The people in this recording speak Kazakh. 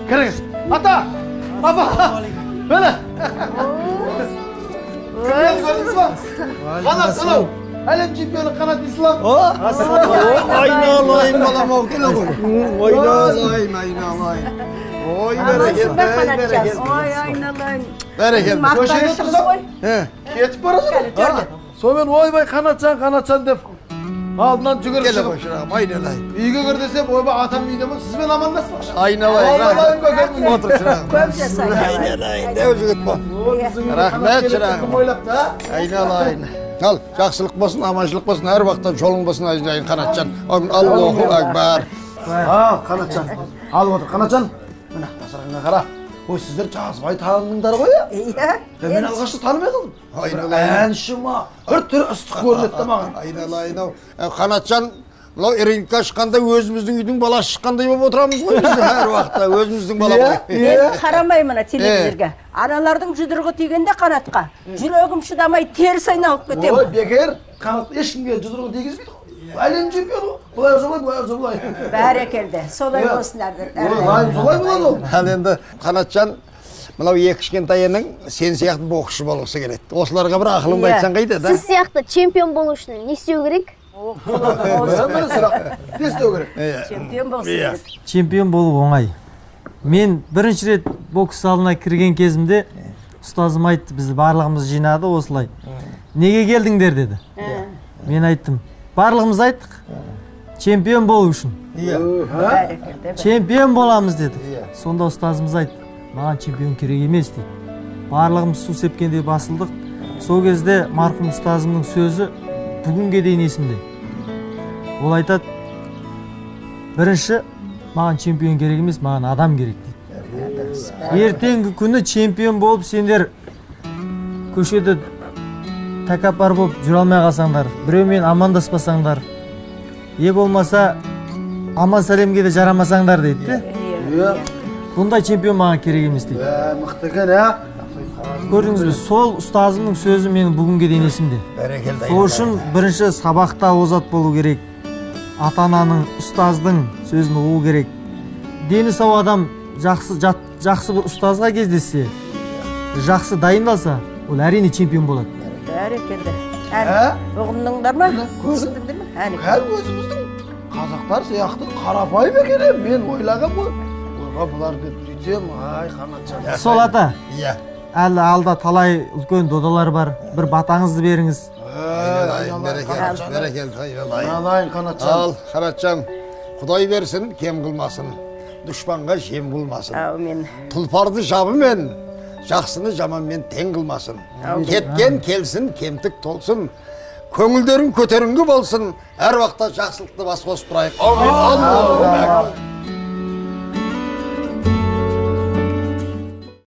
Kiriz. Ata! Baba! Böyle! Gördünüz mü? Kanat, kanat! Alem çempiyonu kanat İslam. Aynalayım balam o gel oğlum. Aynalayım. Oy bereket, bereket. Oy aynalayım. Bereket. Köşeye otursam. Ketip baracak. Somen oy kanatcan dep. Aldından cügürüp Gel çıkıp. başına, aynalayım. Uyga gir desem oy atam midemi siz ben amanlasın. Aynalayım. Aynalayım bakalım. Otur şuna. Köpçe saynalayım. Aynalayım. Ne özü gitme. Rahmet şuna. Aynalayım. Al, жақсылық болсын, аманшылық болсын, әр уақытта жолың болсын, айналайын Қанатжан. Аллаху акбар. Kanatcan. Al otur Kanatcan. Mine tasarına qara. Oy sizler жазбай tanındыңдар ғой ya. Iya. Ben alғашта tanımай қалдым. Aynalayın. Әншіма бір түрі ыстық көрінеді де маған. Айналайын ау. Қанатжан, мынау рингқа шыққанда өзіміздің үйдің баласы шыққандай болып отырамыз ғой біз әр уақытта өзіміздің бала ғой. Мен қарамаймын ана телевизорға. Аналардың жұдырығы тигенде қанатқа. Жүрегім шыдамай теріс айналып кетем. Ой бекер, қанат ешкімге жұдырығын тигізбейді ғой. Әлем чемпионы. Бұлай солай, бұлай солай. Бәрекелді. Солай болсындар. Солай болады ол. Ал енді Қанатжан, мынау екі кішкентайының сен сияқты боксшы болғысы келеді. Осыларға бір ақылыңды айтсаң қайда да? Сіз сияқты чемпион болу үшін не істеу керек? Бір сұрақ. Не істеу керек? Чемпион болсын. Чемпион болу оңай. Мен бірінші рет бокс залына кірген кезімде ұстазым айтты, бізді барлығымыз жинады осылай. Неге келдіңдер деді. Мен айттым, барлығымыз айттық. Чемпион болу үшін. Бәрекелді. Чемпион боламыз деді. Сонда ұстазымыз айтты, маған чемпион керек емес дейді. Барлығымыз су сепкенде басылдық. Сол кезде марқұм ұстазымның сөзі бүгінге дейін есімде. Ол айтады, бірінші маған чемпион керек емес, маған адам керек дейді. Ертеңгі күні чемпион болып сендер көшеде тәкаппар болып жүре алмай қалсаңдар, біреумен амандаспасаңдар, болмаса аман сәлемге де жарамасаңдар дейді. Бұндай чемпион маған керек емес дейді. Мықты екен, ә? Көрдіңіз бе, сол ұстазымның сөзі менің бүгінге дейін есімде. Сол үшін бірінші сабақта озат болу керек. Ата-ананың, ұстаздың сөзін ұғу керек. Дені сау адам жақсы бір ұстазға кездессе, жақсы дайындалса, ол әрине чемпион болады. Бәрекелді. Ұғымдыңдар ма? Көзіңдіңдер ма? Кәл өзіміздің қазақтар сияқты қарапайым екен, мен ойлағам ғой. Ойға бұлар деп сөйтсем, ай Қанатжан. Сол ата, әлі алда талай үлкен додалар бар, бір батаңызды беріңіз. Айналайын Қанатжан. Ал Қанатжан, Құдай берсін, кем қылмасын, дұшпанға жем қылмасын. Әумин. Тұлпарды жабымен, жақсыны жаманмен тең қылмасын. Кеткен келсін, кемтік толсын. Көңілдерің көтеріңгі болсын, әр уақытта жақсылықты бас қосып тұрайық. Аумин.